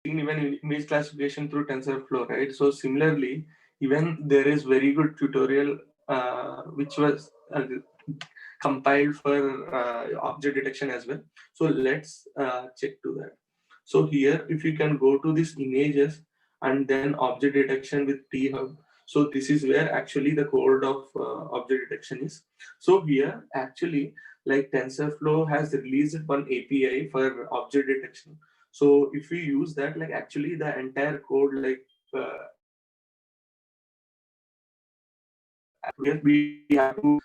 even image classification through TensorFlow, right? So similarly, even there is very good tutorial which was compiled for object detection as well. So let's check to that. So here, if you can go to these images and then object detection with T-Hub. So this is where actually the code of object detection is. So here, actually, like TensorFlow has released one API for object detection. So if we use that, like actually the entire code, like we have to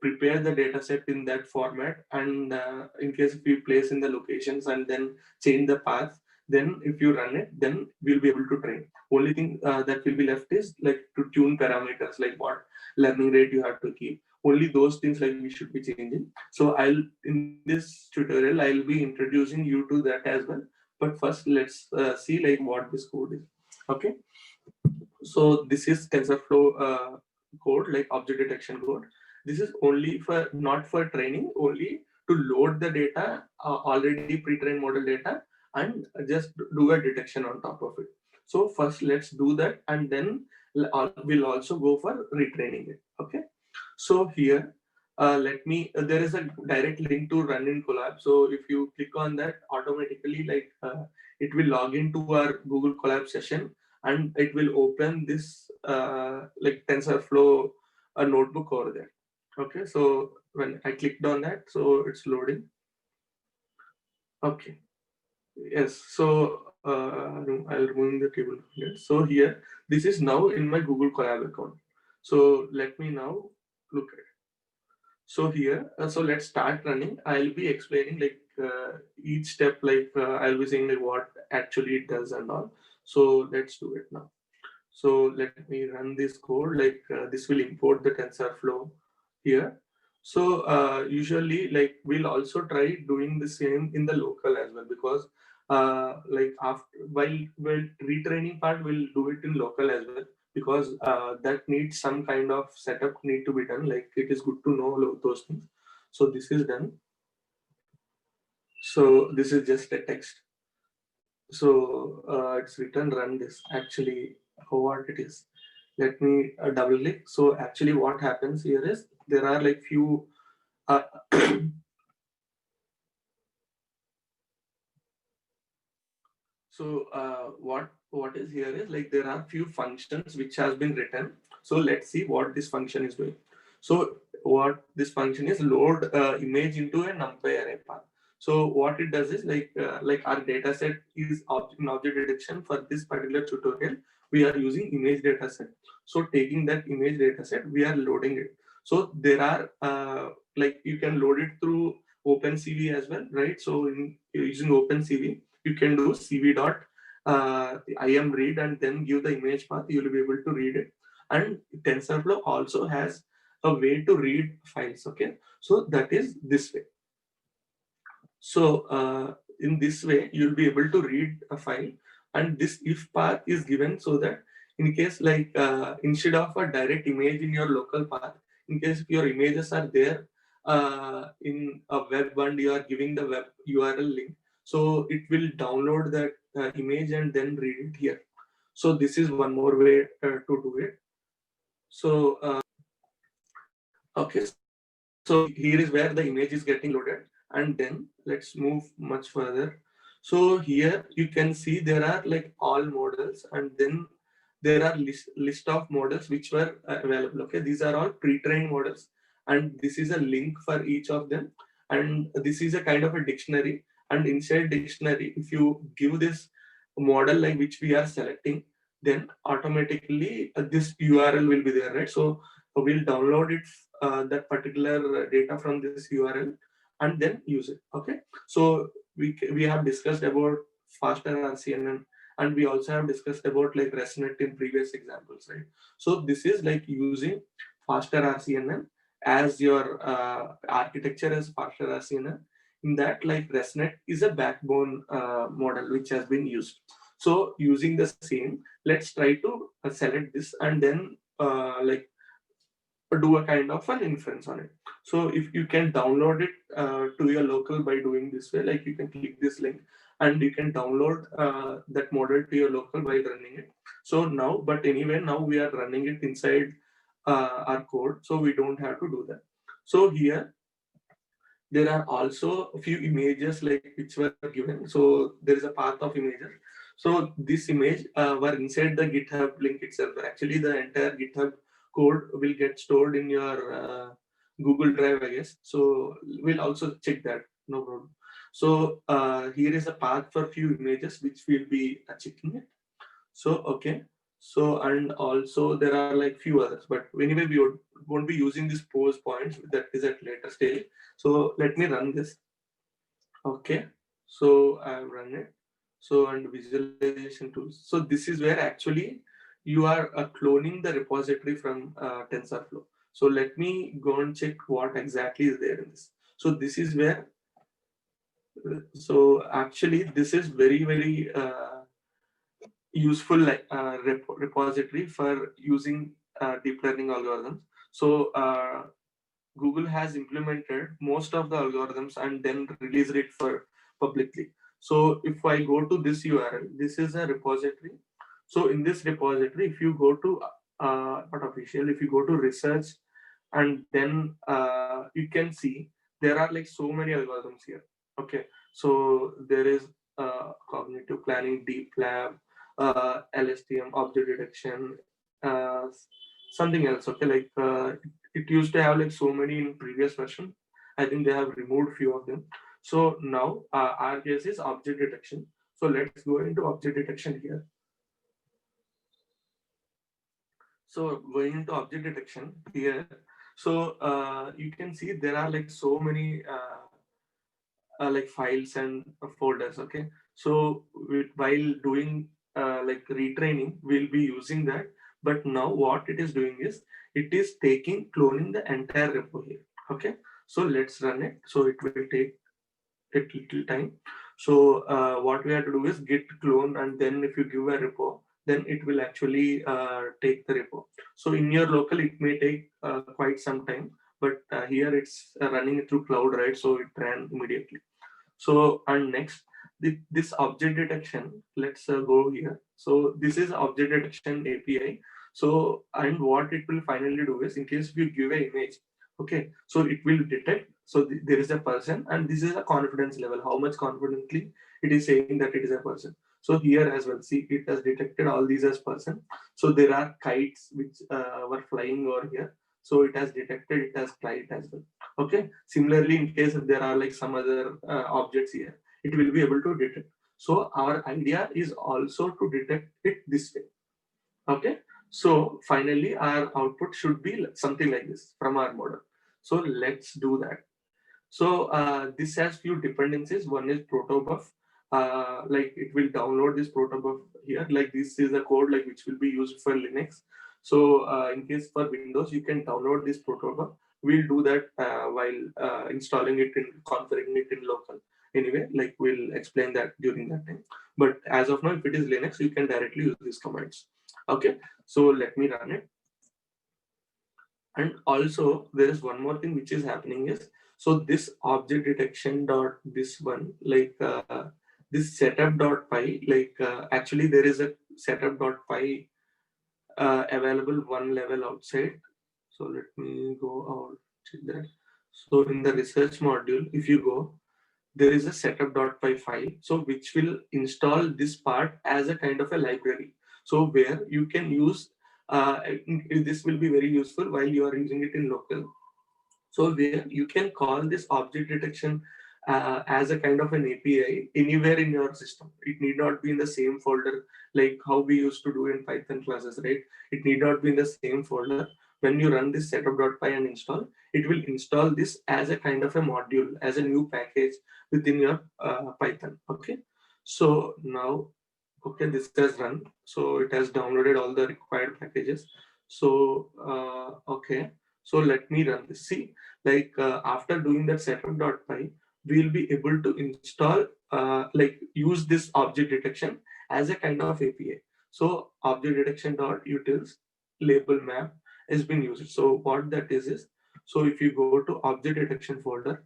prepare the data set in that format, and in case if we place in the locations and then change the path, then if you run it, then we'll be able to train. Only thing that will be left is like to tune parameters, like what learning rate you have to keep. Only those things like we should be changing. So I'll in this tutorial I'll be introducing you to that as well. But first let's see like what this code is. Okay, so this is TensorFlow code, like object detection code. This is only for not for training, only to load the data, already pre-trained model data, and just do a detection on top of it. So first let's do that, and then we'll also go for retraining it. Okay. So here, let me. There is a direct link to run in Colab. So if you click on that, automatically like it will log into our Google Colab session, and it will open this like TensorFlow notebook over there. Okay, so when I clicked on that, so it's loading. Okay, yes, so I'll remove the table here. So here, this is now in my Google Colab account. So let me now look at it. So here, so let's start running. I'll be explaining like each step, like I'll be saying like what actually it does and all. So let's do it now. So let me run this code, like this will import the TensorFlow here. So usually like we'll also try doing the same in the local as well, because like after while retraining part we'll do it in local as well, because that needs some kind of setup need to be done. Like it is good to know those things. So this is done. So this is just a text. So it's written run this. Actually, what it is, let me double click. So actually what happens here is there are like few uh, so what is here is like there are few functions which has been written. So let's see what this function is doing. So what this function is, load image into a numpy array path. So what it does is like our data set is in object detection. For this particular tutorial we are using image data set. So taking that image data set, we are loading it. So there are like you can load it through OpenCV as well, right? So in using OpenCV you can do cv dot im read and then give the image path. You will be able to read it. And TensorFlow also has a way to read files. Okay, so that is this way. So in this way you'll be able to read a file, and this if path is given so that in case like instead of a direct image in your local path, in case if your images are there in a web and you are giving the web URL link, so it will download that image and then read it here. So this is one more way to do it. So okay, so here is where the image is getting loaded, and then let's move much further. So here you can see there are like all models, and then there are list of models which were available. Okay, these are all pre-trained models, and this is a link for each of them, and this is a kind of a dictionary. And inside dictionary, if you give this model like which we are selecting, then automatically this URL will be there, right? So we'll download it that particular data from this URL and then use it. Okay, so we have discussed about faster RCNN, and we also have discussed about like ResNet in previous examples, right? So this is like using faster RCNN as your architecture as faster RCNN. In that, like ResNet is a backbone model which has been used. So using the same, let's try to select this and then like do a kind of an inference on it. So if you can download it to your local by doing this way, like you can click this link and you can download that model to your local by running it. So now, but anyway, now we are running it inside our code, so we don't have to do that. So here there are also a few images like which were given. So there is a path of images. So this image were inside the GitHub link itself. Actually, the entire GitHub code will get stored in your Google Drive, I guess. So we'll also check that. No problem. So here is a path for few images which we'll be checking it. So okay. So and also there are like few others, but anyway we won't be using these pose points. That is at later stage. So let me run this. Okay. So I've run it. So and visualization tools. So this is where actually you are cloning the repository from TensorFlow. So let me go and check what exactly is there in this. So this is where. So actually this is very useful repository for using deep learning algorithms. So Google has implemented most of the algorithms and then released it for publicly. So if I go to this URL, this is a repository. So in this repository, if you go to not official, if you go to research, and then you can see there are like so many algorithms here. Okay, so there is cognitive planning, deep lab, LSTM, object detection, something else. Okay, like it used to have like so many in previous version. I think they have removed few of them. So now our case is object detection. So let's go into object detection here. So going into object detection here, so you can see there are like so many like files and folders. Okay, so while doing like retraining, we'll be using that. But now what it is doing is it is taking cloning the entire repo here. Okay, so let's run it. So it will take little time. So what we have to do is git clone, and then if you give a repo, then it will actually take the repo. So in your local, it may take quite some time, but here it's running through cloud, right? So it ran immediately. So and next, this object detection, let's go here. So this is object detection API. So and what it will finally do is, in case you give an image, okay, so it will detect. So there is a person, and this is a confidence level. How much confidently it is saying that it is a person. So here as well, see, it has detected all these as person. So there are kites which were flying over here. So it has detected it as kite as well. Okay, similarly in case if there are like some other objects here, it will be able to detect. So our idea is also to detect it this way. Okay, so finally our output should be something like this from our model. So let's do that. So this has few dependencies. One is protobuf. Like it will download this protobuf here. Like this is a code like which will be used for Linux. So in case for Windows, you can download this protobuf. We'll do that while installing it and configuring it in local. Anyway, like we'll explain that during that time. But as of now, if it is Linux, you can directly use these commands. Okay, so let me run it. And also there is one more thing which is happening is, so this object detection dot this one, like this setup.py, like actually there is a setup.py available one level outside. So let me go out, check that. So in the research module, if you go, there is a setup.py file, so which will install this part as a kind of a library. So where you can use this will be very useful while you are using it in local. So where you can call this object detection as a kind of an API anywhere in your system. It need not be in the same folder like how we used to do in Python classes, right? It need not be in the same folder. When you run this setup.py and install, it will install this as a kind of a module, as a new package within your Python. Okay. So now, okay, this has run. So it has downloaded all the required packages. So okay. So let me run this. See, like after doing that setup.py, we'll be able to install like use this object detection as a kind of API. So object detection dot utils label map, has been used. So what that is, so if you go to object detection folder,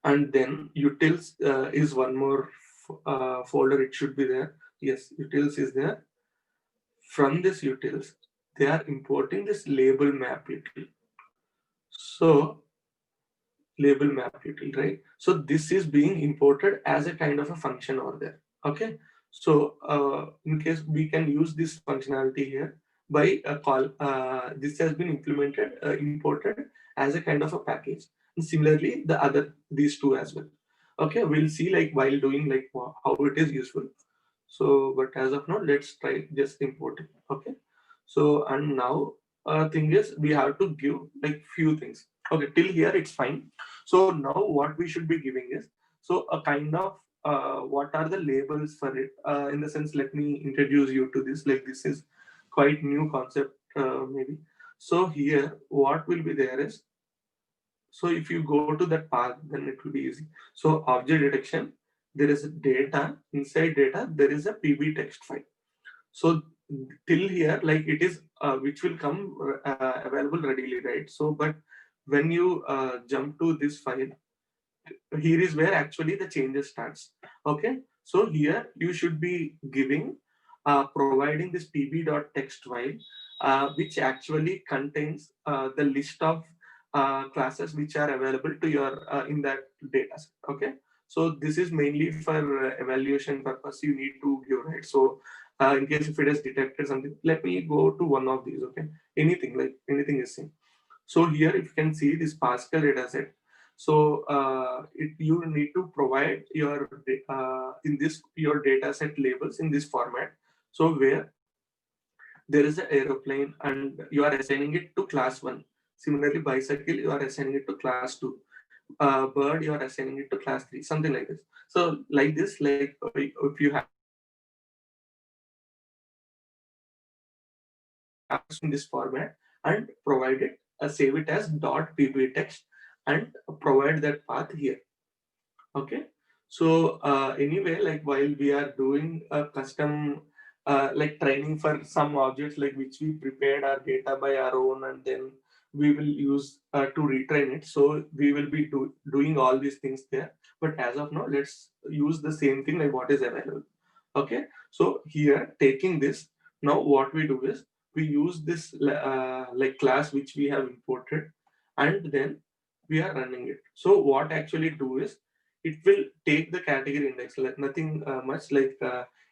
and then utils is one more folder, it should be there. Yes, utils is there. From this utils, they are importing this label map util. So label map util, right? So this is being imported as a kind of a function over there. Okay. So in case we can use this functionality here by a call, this has been implemented, imported as a kind of a package. And similarly, the other, these two as well. Okay, we'll see like while doing like how it is useful. So, but as of now, let's try just import it. Okay. So, and now thing is we have to give like few things. Okay, till here it's fine. So now what we should be giving is, so a kind of what are the labels for it? In the sense, let me introduce you to this. Like this is quite new concept maybe. So here, what will be there is, so if you go to that path, then it will be easy. So object detection, there is a data, inside data, there is a PB text file. So till here, like it is, which will come available readily, right? So, but when you jump to this file, here is where actually the changes starts. Okay, so here you should be giving, providing this pb.text file, which actually contains the list of classes which are available to your in that data set. Okay, so this is mainly for evaluation purpose you need to give, right? So in case if it has detected something, let me go to one of these. Okay, anything, like anything is same. So here if you can see this Pascal data set. So you need to provide your in this your data set labels in this format. So where there is an aeroplane and you are assigning it to class 1. Similarly, bicycle you are assigning it to class 2. Bird you are assigning it to class 3. Something like this. So like this, like if you have in this format and provide it, save it as .pb text and provide that path here. Okay, so anyway, like while we are doing a custom like training for some objects like which we prepared our data by our own, and then we will use to retrain it, so we will be doing all these things there. But as of now, let's use the same thing like what is available. Okay, so here taking this, now what we do is we use this like class which we have imported, and then we are running it. So what actually do is it will take the category index, like nothing much, like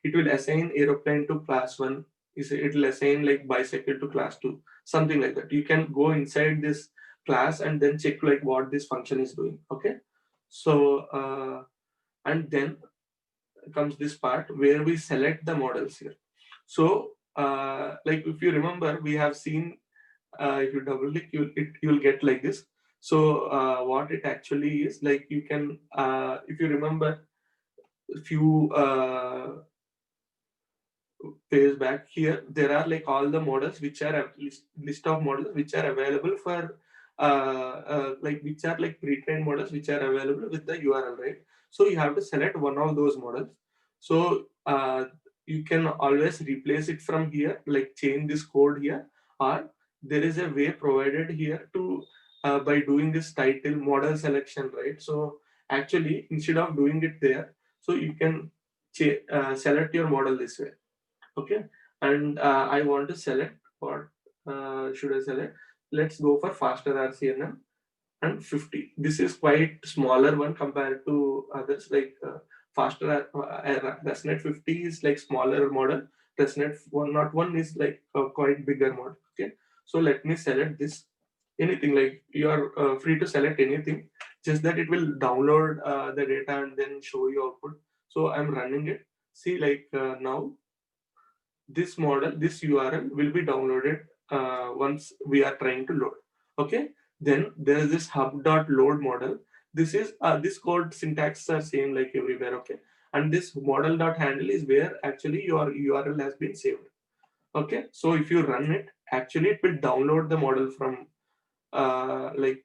it will assign aeroplane to class 1, it will assign like bicycle to class 2, something like that. You can go inside this class and then check like what this function is doing. Okay, so and then comes this part where we select the models here. So like if you remember, we have seen, if you double click, you'll get like this. So what it actually is, like you can if you remember a few page back here, there are like all the models which are a list of models which are available for like which are like pre-trained models which are available with the URL, right? So you have to select one of those models. So you can always replace it from here, like change this code here, or there is a way provided here to by doing this title model selection, right? So actually instead of doing it there, so you can select your model this way. Okay, and I want to select what should I select. Let's go for faster RCNM and 50. This is quite smaller one compared to others, like faster ResNet 50 is like smaller model. ResNet 101 is like a quite bigger model. Okay, so let me select this. Anything, like you are free to select anything, just that it will download the data and then show you output. So I'm running it. See, like now this model, this URL will be downloaded once we are trying to load. Okay, then there is this hub.load model. This is this code syntax are same like everywhere. Okay, and this model.handle is where actually your URL has been saved. Okay, so if you run it, actually it will download the model from like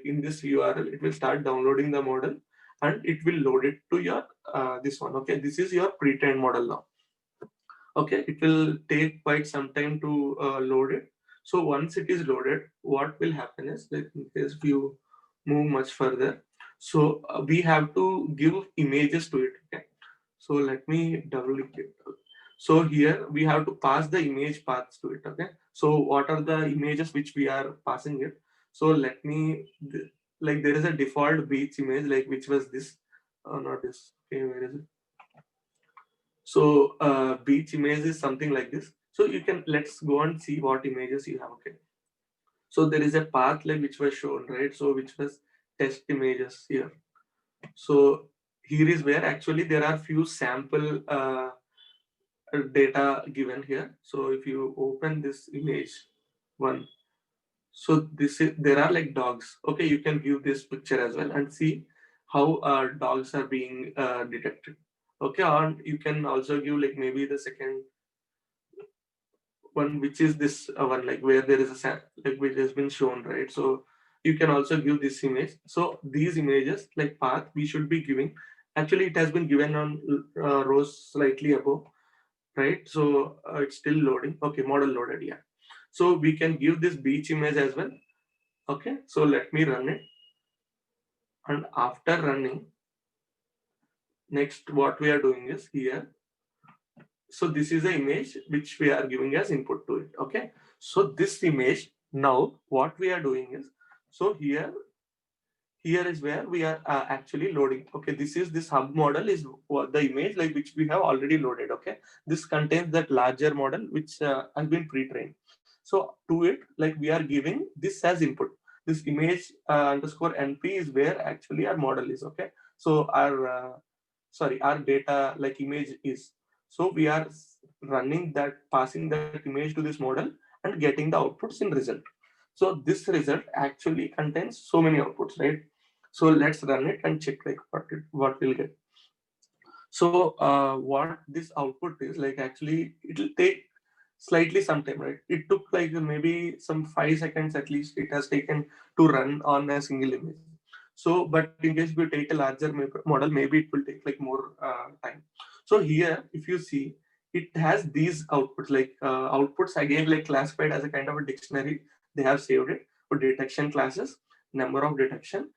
in this URL, it will start downloading the model and it will load it to your this one. Okay, this is your pre-trained model now. Okay, it will take quite some time to load it. So once it is loaded, what will happen is, like in case you move much further, so we have to give images to it. Okay, so let me double click it. So here we have to pass the image paths to it. Okay, so what are the images which we are passing it? So let me, like there is a default beach image, like which was this, not this. Okay, where is it? So beach image is something like this. So you can, let's go and see what images you have. Okay, so there is a path like which was shown, right? So which was test images here. So here is where actually there are few sample data given here. So if you open this image one, so this is, there are like dogs. Okay, you can view this picture as well and see how dogs are being detected. Okay, or you can also give like maybe the second one, which is this one, like where there is a like which has been shown, right? So you can also give this image. So these images like path we should be giving, actually it has been given on rows slightly above, right? So it's still loading. Okay, model loaded, yeah. So we can give this beach image as well. Okay, so let me run it, and after running, next what we are doing is here, so this is the image which we are giving as input to it. Okay, so this image, now what we are doing is, so here is where we are actually loading. Okay, this is, this hub model is what the image like which we have already loaded. Okay, this contains that larger model which has been pre-trained. So to it, like we are giving this as input. This image underscore np is where actually our model is. Okay, so our sorry, our data like image is, so we are running that, passing that image to this model and getting the outputs in result. So this result actually contains so many outputs, right? So let's run it and check like what we'll get. So what this output is like, actually it will take slightly some time, right? It took like maybe some 5 seconds at least it has taken to run on a single image. So but in case we take a larger model, maybe it will take like more time. So here if you see, it has these outputs, like outputs again like classified as a kind of a dictionary. They have saved it for detection classes, number of detection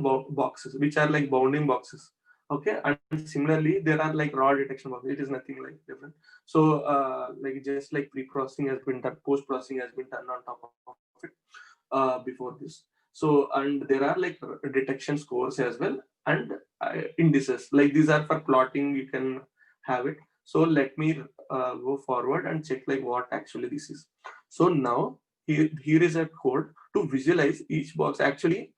boxes which are like bounding boxes. Okay, and similarly there are like raw detection boxes. It is nothing like different. So like just like pre-processing has been done, post-processing has been done on top of it before this. So and there are like detection scores as well, and indices, like these are for plotting, you can have it. So let me go forward and check like what actually this is. So now here is a code to visualize each box. Actually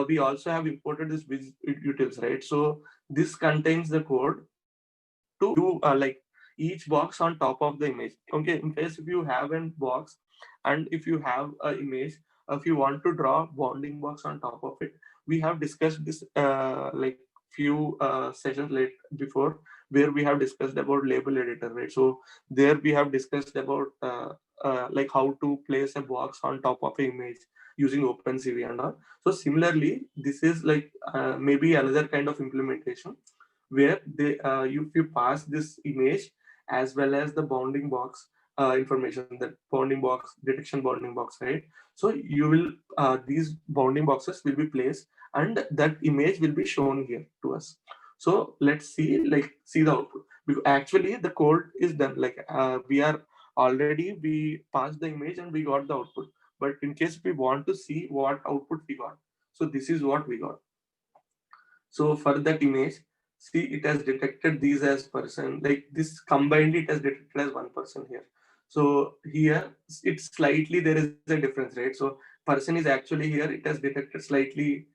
we also have imported this utils, right? So this contains the code to view like each box on top of the image. Okay, in case if you have a box and if you have an image, if you want to draw bounding box on top of it, we have discussed this like few sessions late before, where we have discussed about label editor, right? So there we have discussed about like how to place a box on top of an image using OpenCV and all. So similarly this is like maybe another kind of implementation where they if you pass this image as well as the bounding box information, that bounding box detection bounding box, right? So you will these bounding boxes will be placed and that image will be shown here to us. So let's see, like see the output, because actually the code is done, like we are already, we passed the image and we got the output. But in case we want to see what output we got, so this is what we got. So for that image, see it has detected these as person, like this combined it has detected as one person here. So here it's slightly, there is a difference, right? So person is actually here, it has detected slightly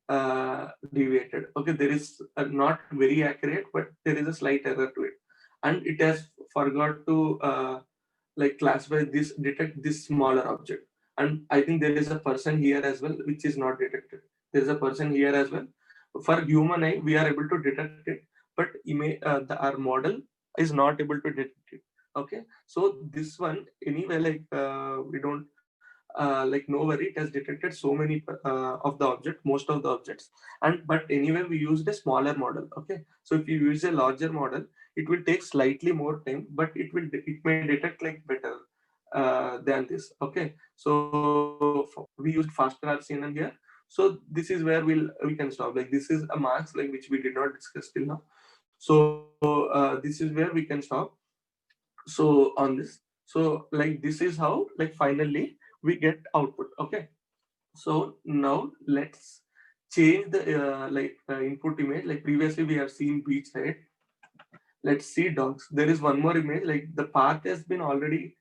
deviated. Okay, there is not very accurate, but there is a slight error to it. And it has forgot to like classify this, detect this smaller object. And I think there is a person here as well, which is not detected. There is a person here as well. For human eye we are able to detect it, but our model is not able to detect it. Okay, so this one anyway, like we don't like no worry, it has detected so many of the object, most of the objects, and but anyway we used a smaller model. Okay, so if you use a larger model, it will take slightly more time, but it may detect like better than this. Okay, so we used faster RCNN here. So this is where we can stop. Like this is a marks like which we did not discuss till now. So this is where we can stop. So on this, so like this is how like finally we get output. Okay, so now let's change the input image. Like previously we have seen beach, right? Let's see dogs. There is one more image, like the path has been already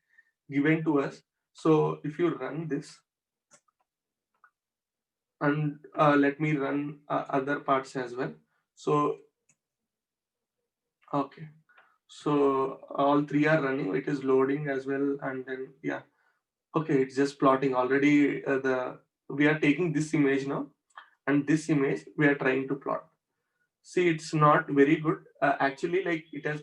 given to us. So if you run this, and let me run other parts as well. So okay, so all three are running, it is loading as well, and then yeah, okay, it's just plotting already. The We are taking this image now, and this image we are trying to plot. See, it's not very good. Actually, like it has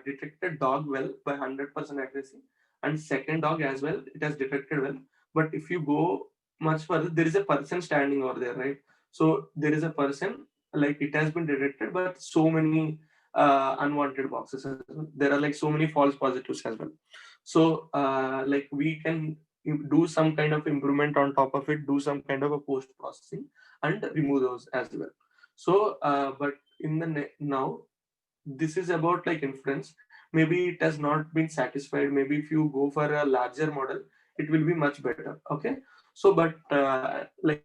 detected dog well by 100% accuracy, and second dog as well, it has detected well. But if you go much further, there is a person standing over there, right? So there is a person, like it has been detected, but so many unwanted boxes as well. There are like so many false positives as well. So like we can do some kind of improvement on top of it, do some kind of a post processing, and remove those as well. So but in the now this is about like inference. Maybe it has not been satisfied. Maybe if you go for a larger model, it will be much better. Okay, so but like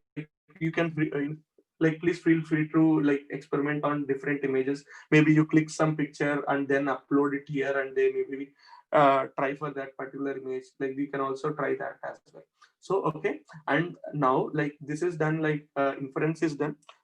you can like please feel free to like experiment on different images. Maybe you click some picture and then upload it here, and then maybe try for that particular image. Like we can also try that as well. So okay, and now like this is done, like inference is done.